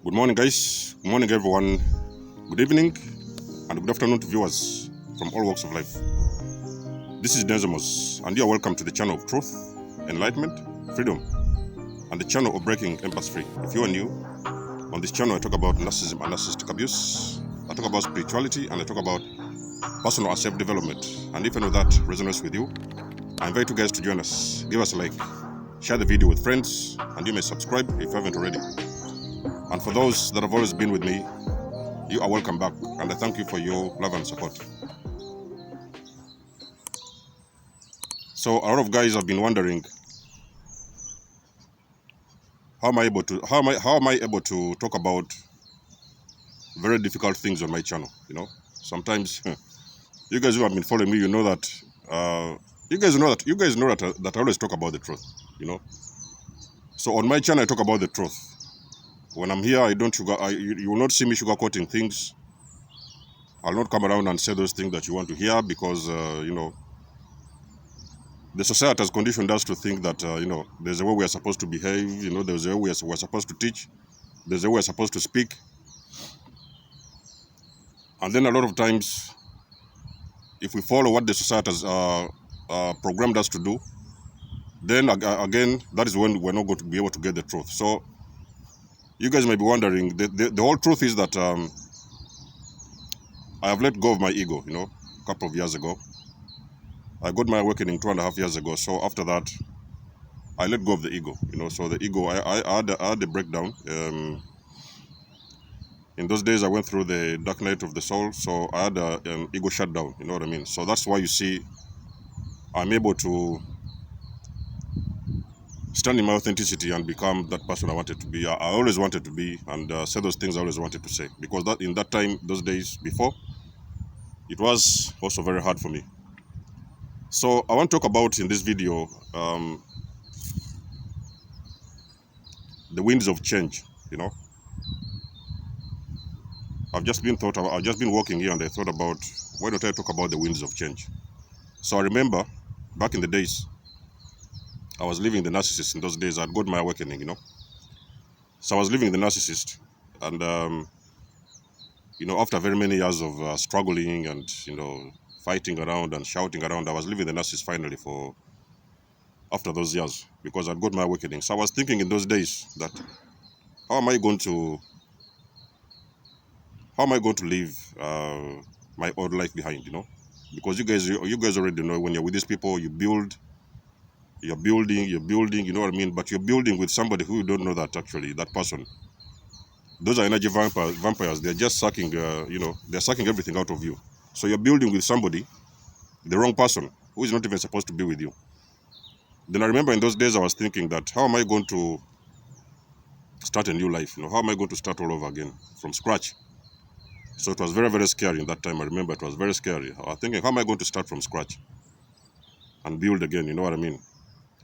Good morning, guys. Good morning, everyone. Good evening and good afternoon to viewers from all walks of life. This is nikymus, and you are welcome to the channel of truth, enlightenment, freedom, and the channel of breaking empaths free. If you are new, on this channel I talk about narcissism and narcissistic abuse. I talk about spirituality and I talk about personal and self-development. And if any of that resonates with you, I invite you guys to join us. Give us a like, share the video with friends, and you may subscribe if you haven't already. And for those that have always been with me, you are welcome back, and I thank you for your love and support. So a lot of guys have been wondering, how am I able to talk about very difficult things on my channel? You know, sometimes you guys who have been following me, you know that you guys know that I always talk about the truth. You know, so on my channel I talk about the truth. When I'm here, you will not see me sugarcoating things. I'll not come around and say those things that you want to hear because, you know, the society has conditioned us to think that, you know, there's a way we are supposed to behave, you know, there's a way we're supposed to teach, there's a way we're supposed to speak. And then a lot of times, if we follow what the society has programmed us to do, then again, that is when we're not going to be able to get the truth. So you guys may be wondering, the whole truth is that I have let go of my ego, you know, a couple of years ago. I got my awakening 2.5 years ago. So after that, I let go of the ego, you know. So the ego, I had a breakdown. In those days, I went through the dark night of the soul. So I had an ego shutdown, you know what I mean? So that's why you see I'm able to stand in my authenticity and become that person I wanted to be. I always wanted to be, and say those things I always wanted to say. Because that in that time, those days before, it was also very hard for me. So I want to talk about in this video the winds of change. You know, I've just been walking here and I thought about, why don't I talk about the winds of change? So I remember back in the days, I was living the narcissist. In those days, I'd got my awakening. You know, so I was living the narcissist, and you know, after very many years of struggling and, you know, fighting around and shouting around, I was living the narcissist finally after those years, because I'd got my awakening. So I was thinking in those days that, how am I going to leave my old life behind, you know? Because you guys already know, when you're with these people, you're building, you know what I mean? But you're building with somebody who you don't know that actually, that person. Those are energy vampires. They're just sucking, you know, they're sucking everything out of you. So you're building with somebody, the wrong person, who is not even supposed to be with you. Then I remember in those days I was thinking that, how am I going to start a new life? You know, how am I going to start all over again from scratch? So it was very, very scary in that time. I remember it was very scary. I was thinking, how am I going to start from scratch and build again? You know what I mean?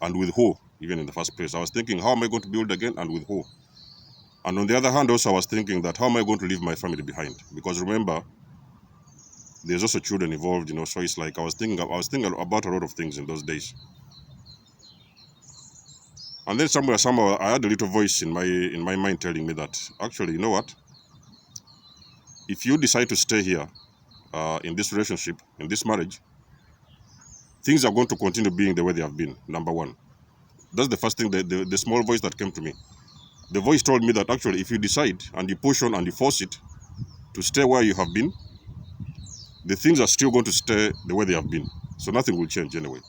And with who, even in the first place? I was thinking, how am I going to build again and with who? And on the other hand, also I was thinking that, how am I going to leave my family behind? Because remember, there's also children involved, you know. So it's like I was thinking about a lot of things in those days. And then somehow I had a little voice in my mind telling me that, actually, you know what? If you decide to stay here in this relationship, in this marriage, things are going to continue being the way they have been, number one. That's the first thing, the small voice that came to me. The voice told me that, actually, if you decide and you push on and you force it to stay where you have been, the things are still going to stay the way they have been. So nothing will change anyway,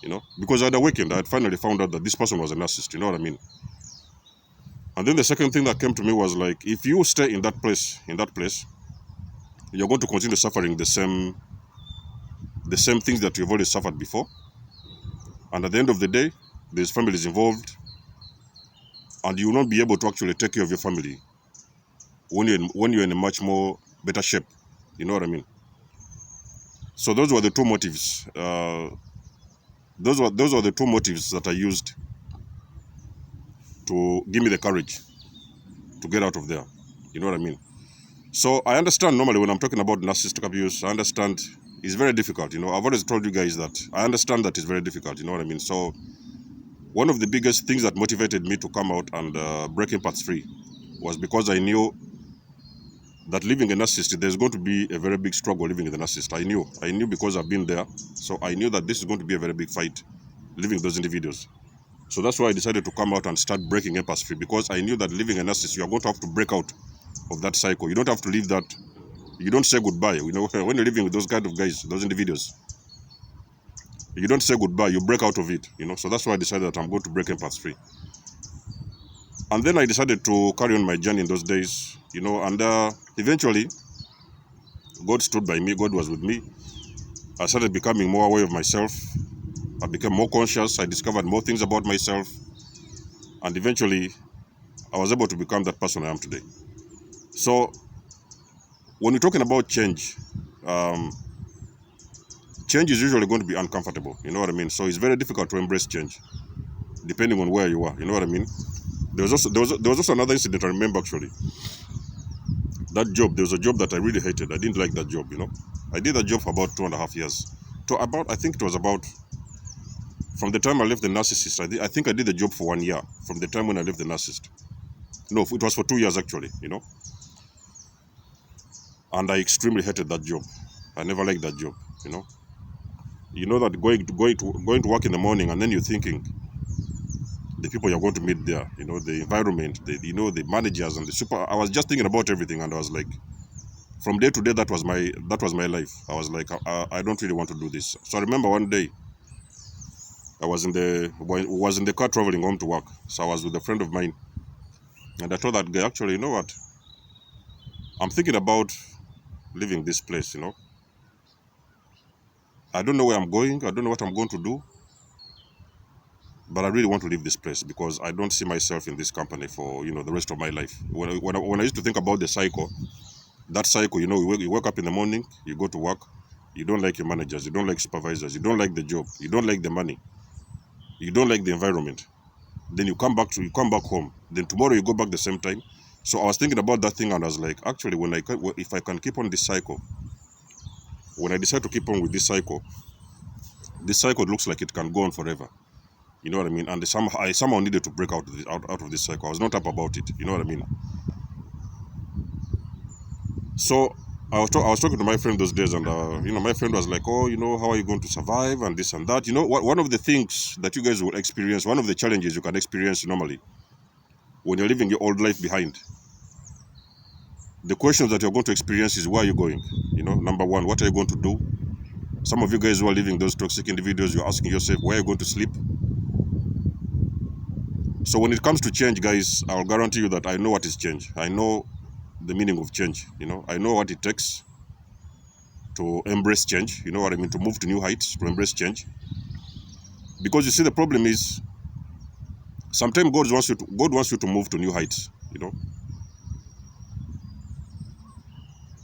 you know? Because I'd awakened, I had finally found out that this person was a narcissist, you know what I mean? And then the second thing that came to me was like, if you stay in that place, you're going to continue suffering the same things that you've already suffered before. And at the end of the day, there's families involved, and you will not be able to actually take care of your family when you're in a much more better shape. You know what I mean? So those were the two motives. Those were the two motives that I used to give me the courage to get out of there. You know what I mean? So I understand normally when I'm talking about narcissistic abuse, I understand it's very difficult. You know, I've always told you guys that I understand that it's very difficult. You know what I mean? So one of the biggest things that motivated me to come out and break empaths free was because I knew that living a narcissist, there's going to be a very big struggle living with a narcissist. I knew because I've been there. So I knew that this is going to be a very big fight living with those individuals. So that's why I decided to come out and start breaking empaths free, because I knew that living a narcissist, you are going to have to break out of that cycle. You don't have to leave that. You don't say goodbye. You know, when you're living with those kind of guys, those individuals, you don't say goodbye. You break out of it. You know, so that's why I decided that I'm going to break empaths free. And then I decided to carry on my journey in those days. You know, and eventually, God stood by me. God was with me. I started becoming more aware of myself. I became more conscious. I discovered more things about myself. And eventually, I was able to become that person I am today. So, when we're talking about change, change is usually going to be uncomfortable. You know what I mean? So, it's very difficult to embrace change, depending on where you are. You know what I mean? There was also another incident I remember, actually. That job, there was a job that I really hated. I didn't like that job, you know. I did that job for about 2.5 years. I think it was about, from the time I left the narcissist, I think I did the job for 1 year, from the time when I left the narcissist. No, it was for 2 years, actually, you know. And I extremely hated that job. I never liked that job, you know. You know that going to work in the morning, and then you're thinking, the people you're going to meet there, you know, the environment, the managers and the super. I was just thinking about everything, and I was like, from day to day, that was my life. I was like, I don't really want to do this. So I remember one day, I was in the car traveling home to work. So I was with a friend of mine, and I told that guy, actually, you know what? I'm thinking about leaving this place. You know, I don't know where I'm going. I don't know what I'm going to do. But I really want to leave this place because I don't see myself in this company for, the rest of my life. When I used to think about the cycle, that cycle, you wake up in the morning, you go to work, you don't like your managers, you don't like supervisors, you don't like the job, you don't like the money, you don't like the environment. Then you come back home. Then tomorrow you go back the same time. So I was thinking about that thing, and I was like, actually, if I can keep on this cycle, when I decide to keep on with this cycle looks like it can go on forever. You know what I mean? And I somehow needed to break out of this cycle. I was not happy about it. You know what I mean? So I was talking to my friend those days, and my friend was like, "Oh, how are you going to survive and this and that?" One of the things that you guys will experience, one of the challenges you can experience normally when you're leaving your old life behind. The questions that you're going to experience is, where are you going? Number one, what are you going to do? Some of you guys who are living those toxic individuals, you're asking yourself, where are you going to sleep? So when it comes to change, guys, I'll guarantee you that I know what is change. I know the meaning of change. I know what it takes to embrace change. You know what I mean? To move to new heights, to embrace change. Because you see, the problem is, sometimes God wants you to move to new heights.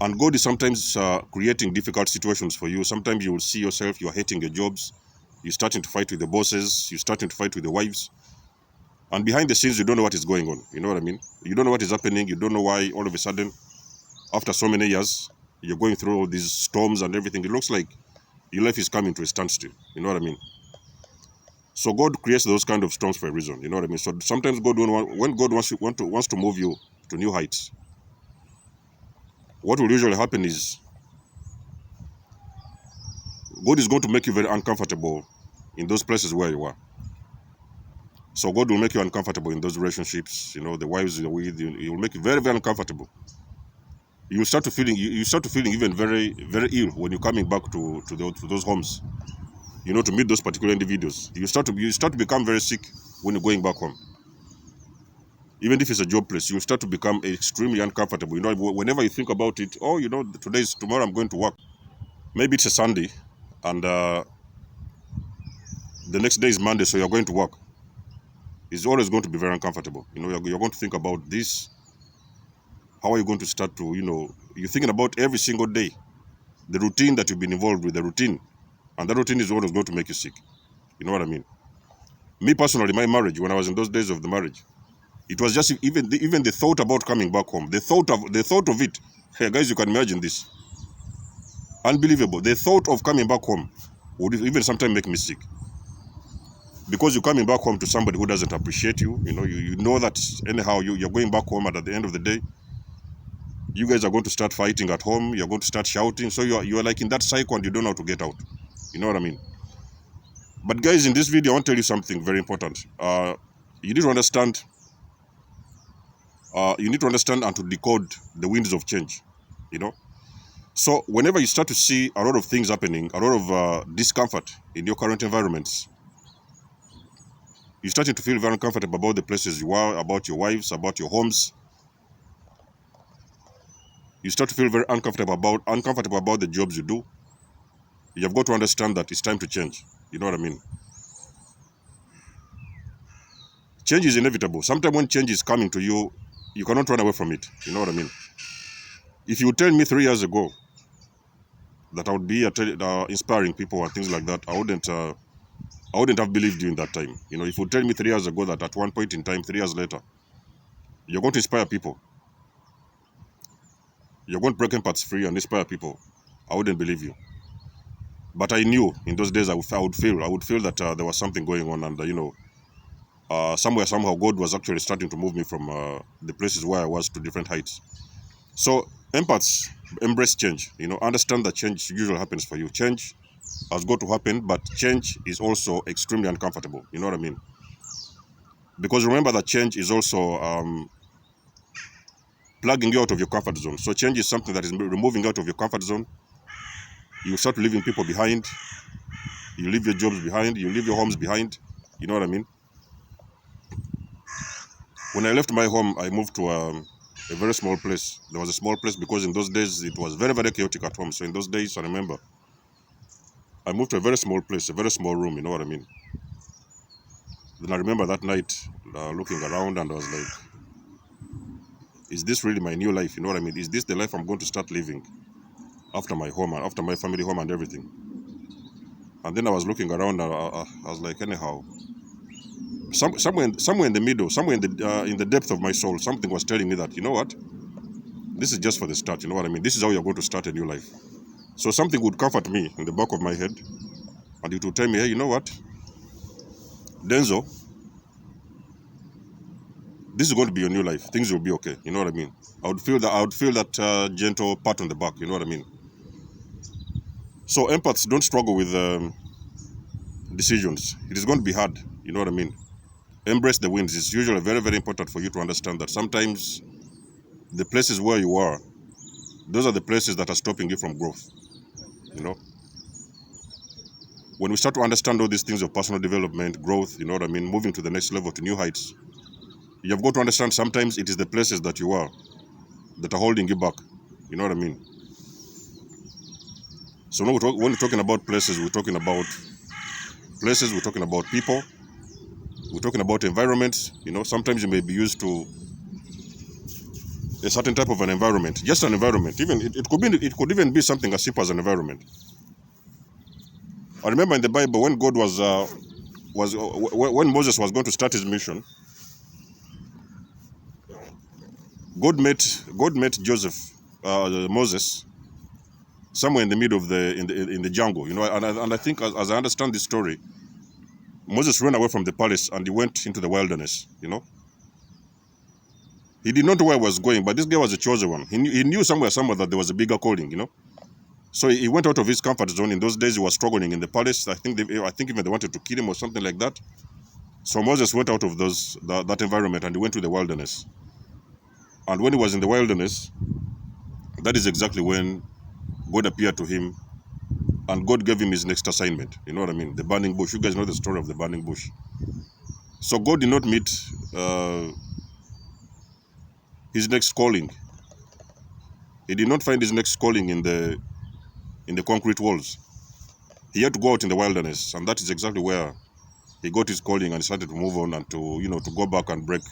And God is sometimes creating difficult situations for you. Sometimes you will see yourself, you're hating your jobs, you're starting to fight with the bosses, you're starting to fight with the wives. And behind the scenes, you don't know what is going on. You know what I mean? You don't know what is happening. You don't know why all of a sudden, after so many years, you're going through all these storms and everything. It looks like your life is coming to a standstill. You know what I mean? So God creates those kind of storms for a reason. You know what I mean? So sometimes when God wants to move you to new heights, what will usually happen is God is going to make you very uncomfortable in those places where you are. So God will make you uncomfortable in those relationships. The wives you're with, He will make you very, very uncomfortable. You start to feeling even very, very ill when you're coming back to those homes. To meet those particular individuals. You start to become very sick when you're going back home. Even if it's a job place, you start to become extremely uncomfortable. Whenever you think about it, tomorrow I'm going to work. Maybe it's a Sunday, and the next day is Monday, so you're going to work. It's always going to be very uncomfortable. You're going to think about this. How are you going to start to, you're thinking about every single day, the routine that you've been involved with, the routine. And that routine is always going to make you sick. You know what I mean? Me personally, my marriage, when I was in those days of the marriage, it was just even the thought about coming back home. The thought of it. Hey guys, you can imagine this. Unbelievable. The thought of coming back home would even sometimes make me sick. because you're coming back home to somebody who doesn't appreciate you. You know that anyhow you're going back home, and at the end of the day, you guys are going to start fighting at home. You're going to start shouting. So you're like in that cycle, and you don't know how to get out. You know what I mean? But guys, in this video, I want to tell you something very important. You need to understand. You need to understand and to decode the winds of change. You know. So whenever you start to see a lot of things happening, a lot of discomfort in your current environments, you're starting to feel very uncomfortable about the places you are, about your wives, about your homes. You start to feel very uncomfortable about the jobs you do. You have got to understand that it's time to change. You know what I mean? Change is inevitable. Sometimes when change is coming to you, you cannot run away from it. You know what I mean? If you tell me 3 years ago that I would be inspiring people and things like that, I wouldn't have believed you in that time. You know, if you tell me 3 years ago that at one point in time, 3 years later, you're going to inspire people, you're going to break empaths free and inspire people, I wouldn't believe you. But I knew in those days I would feel that there was something going on, and somehow God was actually starting to move me from the places where I was to different heights. So empaths embrace change. You know, understand that change usually happens for you. Change has got to happen, but change is also extremely uncomfortable. You know what I mean? Because remember that change is also plugging you out of your comfort zone. So change is something that is removing out of your comfort zone. You start leaving people behind. You leave your jobs behind. You leave your homes behind. You know what I mean? When I left my home, I moved to a very small place. There was a small place because in those days it was very, very chaotic at home. So in those days, I remember, I moved to a very small place, a very small room. You know what I mean? Then I remember that night looking around, and I was like, is this really my new life? You know what I mean? Is this the life I'm going to start living after my home and after my family home and everything? And then I was looking around, and I was like, anyhow, somewhere in the middle, somewhere in the depth of my soul, something was telling me that, you know what? This is just for the start. You know what I mean? This is how you're going to start a new life. So something would comfort me in the back of my head, and it would tell me, hey, you know what, Denzo, this is going to be your new life. Things will be okay. You know what I mean? I would feel that gentle pat on the back. You know what I mean? So empaths don't struggle with decisions. It is going to be hard. You know what I mean? Embrace the winds. It's usually very, very important for you to understand that sometimes the places where you are, those are the places that are stopping you from growth. You know? When we start to understand all these things of personal development, growth, you know what I mean, moving to the next level, to new heights, you have got to understand sometimes it is the places that you are that are holding you back. You know what I mean? So when we're talking about places, we're talking about people, we're talking about environments. You know, sometimes you may be used to a certain type of an environment, just an environment. Even it could even be something as simple as an environment. I remember in the Bible when God when Moses was going to start his mission, God met Moses somewhere in the middle of in the jungle. You know, and I think as I understand this story, Moses ran away from the palace and he went into the wilderness. You know, he did not know where he was going, but this guy was a chosen one. He knew somewhere that there was a bigger calling. You know. So he went out of his comfort zone. In those days, he was struggling in the palace. I think even they wanted to kill him or something like that. So Moses went out of that environment and he went to the wilderness. And when he was in the wilderness, that is exactly when God appeared to him and God gave him his next assignment. You know what I mean? The burning bush. You guys know the story of the burning bush. So God did not meet his next calling. He did not find his next calling in the concrete walls. He had to go out in the wilderness, and that is exactly where he got his calling and started to move on and to go back and break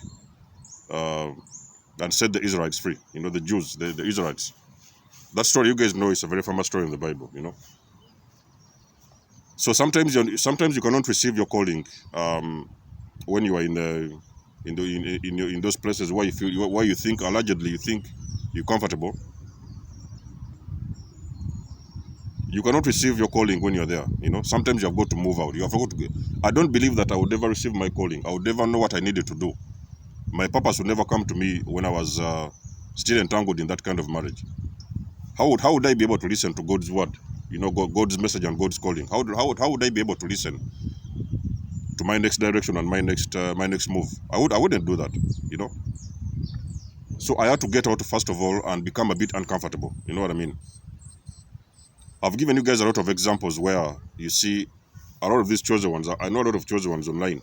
and set the Israelites free. You know, the Jews, the Israelites. That story you guys know is a very famous story in the Bible. You know. So sometimes you cannot receive your calling when you are in those places where you think allegedly you think you're comfortable. You cannot receive your calling when you're there. You know, sometimes you have got to move out. You have got to go. I don't believe that I would ever receive my calling. I would never know what I needed to do. My purpose would never come to me when I was still entangled in that kind of marriage. How would I be able to listen to God's word? You know, God's message and God's calling. How would I be able to listen to my next direction and my next move? I wouldn't do that. You know. So I had to get out first of all and become a bit uncomfortable. You know what I mean? I've given you guys a lot of examples where you see a lot of these chosen ones. I know a lot of chosen ones online.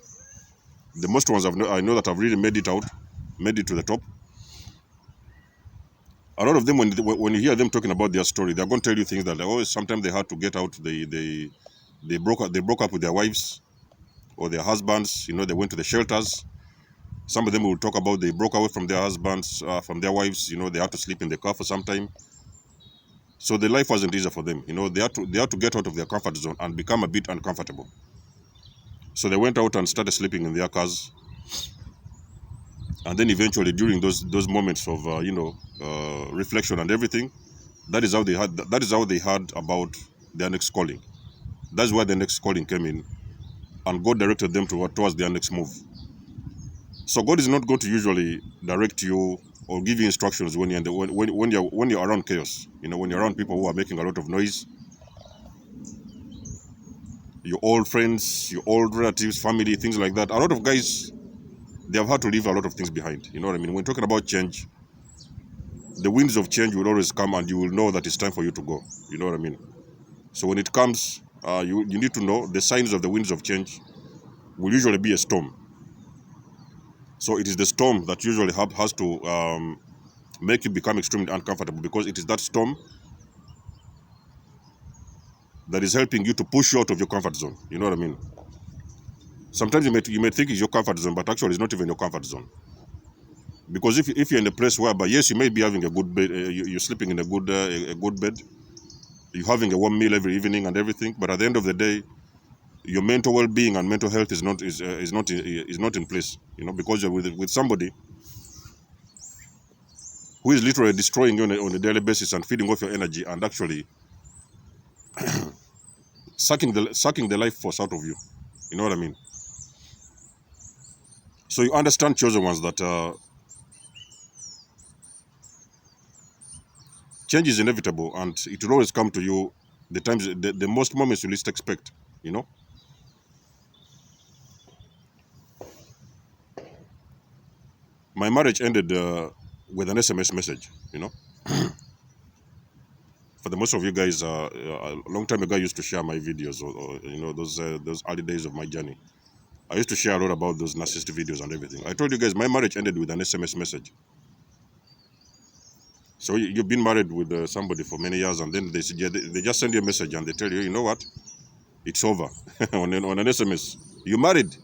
The most ones I know that have really made it out, made it to the top. A lot of them, when you hear them talking about their story, they're going to tell you things that sometimes they had to get out. They broke up with their wives or their husbands. You know, they went to the shelters. Some of them will talk about they broke away from their husbands, from their wives. You know, they had to sleep in the car for some time. So the life wasn't easy for them. You know, they had to get out of their comfort zone and become a bit uncomfortable. So they went out and started sleeping in their cars. And then eventually, during those moments of reflection and everything, that is how they had about their next calling. That's why the next calling came in, and God directed them towards their next move. So God is not going to usually direct you or give you instructions when you're around chaos. You know, when you're around people who are making a lot of noise, your old friends, your old relatives, family, things like that. A lot of guys, they have had to leave a lot of things behind. You know what I mean? When talking about change, the winds of change will always come, and you will know that it's time for you to go. You know what I mean? So when it comes, you need to know the signs of the winds of change will usually be a storm. So it is the storm that usually has to make you become extremely uncomfortable, because it is that storm that is helping you to push you out of your comfort zone. You know what I mean? Sometimes you may think it's your comfort zone, but actually it's not even your comfort zone. Because if you're in a place whereby, yes, you may be having a good bed, you're sleeping in a good bed, you're having a warm meal every evening and everything, but at the end of the day, your mental well-being and mental health is not in place. You know, because you're with somebody who is literally destroying you on a daily basis and feeding off your energy and actually sucking the life force out of you. You know what I mean? So you understand, chosen ones, that change is inevitable, and it will always come to you the most moments you least expect. You know. My marriage ended with an SMS message. You know. For the most of you guys, a long time ago, I used to share my videos, or you know, those early days of my journey. I used to share a lot about those narcissist videos and everything. I told you guys my marriage ended with an SMS message. So you've been married with somebody for many years, and then they just send you a message and they tell you, you know what, it's over on an SMS. You married.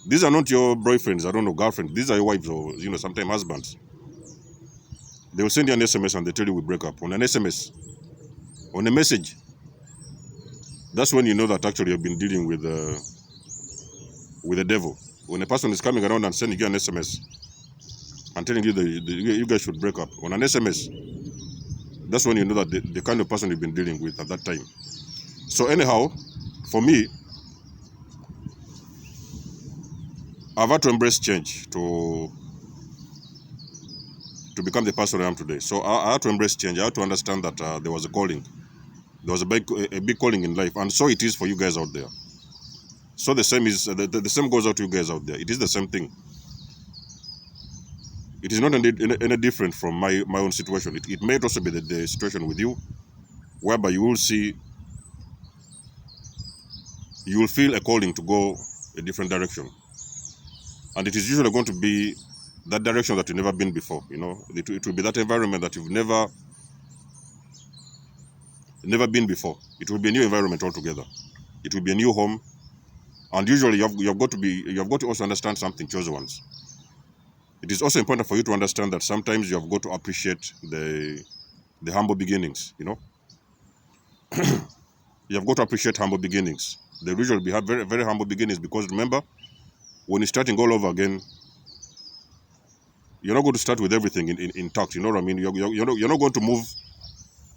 These are not your boyfriends, I don't know, girlfriends. These are your wives, or you know, sometimes husbands. They will send you an SMS and they tell you we break up on an SMS, on a message. That's when you know that actually you've been dealing with the devil. When a person is coming around and sending you an SMS and telling you that you guys should break up on an SMS, that's when you know that the kind of person you've been dealing with at that time. So anyhow, for me, I've had to embrace change to become the person I am today. So I had to embrace change. I had to understand that there was a calling. There was a big calling in life, and so it is for you guys out there. So the same is the same goes out to you guys out there. It is the same thing. It is not any different from my own situation. It may also be the situation with you, whereby you will feel a calling to go a different direction, and it is usually going to be that direction that you've never been before. You know, it will be that environment that you've never been before. It will be a new environment altogether. It will be a new home, and usually you've got to also understand something, chosen ones. It is also important for you to understand that sometimes you have got to appreciate the humble beginnings. You know, you have got to appreciate humble beginnings. They usually have very, very humble beginnings, because remember, when you're starting all over again, you're not going to start with everything intact. You know what I mean? You're not going to move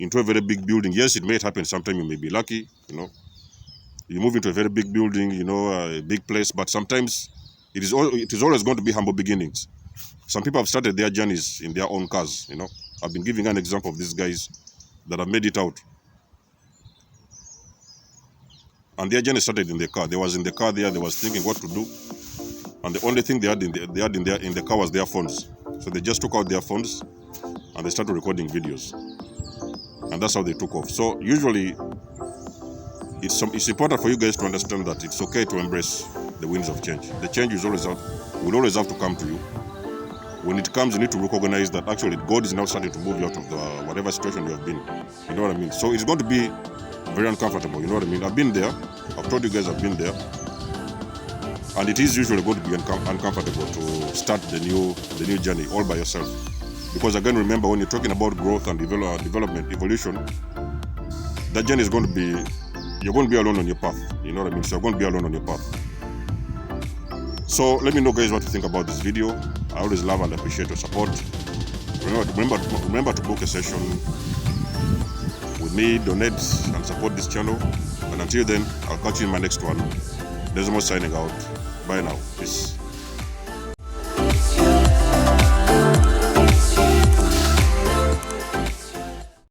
into a very big building. Yes, it may happen. Sometimes you may be lucky, you know. You move into a very big building, you know, a big place, but sometimes it is always going to be humble beginnings. Some people have started their journeys in their own cars, you know. I've been giving an example of these guys that have made it out. And their journey started in the car. They was in the car there, they was thinking what to do. And the only thing they had in the car was their phones. So they just took out their phones and they started recording videos. And that's how they took off. So usually it's important for you guys to understand that it's okay to embrace the winds of change. The change will always have to come to you. When it comes, you need to recognize that actually God is now starting to move you out of the whatever situation you have been. You know what I mean? So it's going to be very uncomfortable. You know what I mean? I've been there. I've told you guys I've been there. And it is usually going to be uncomfortable to start the new journey all by yourself. Because again, remember, when you're talking about growth and development, evolution, that journey is going to be, you're going to be alone on your path. You know what I mean? So you're going to be alone on your path. So let me know, guys, what you think about this video. I always love and appreciate your support. Remember to book a session with me, donate and support this channel. And until then, I'll catch you in my next one. Desmo signing out. Bye now. Peace.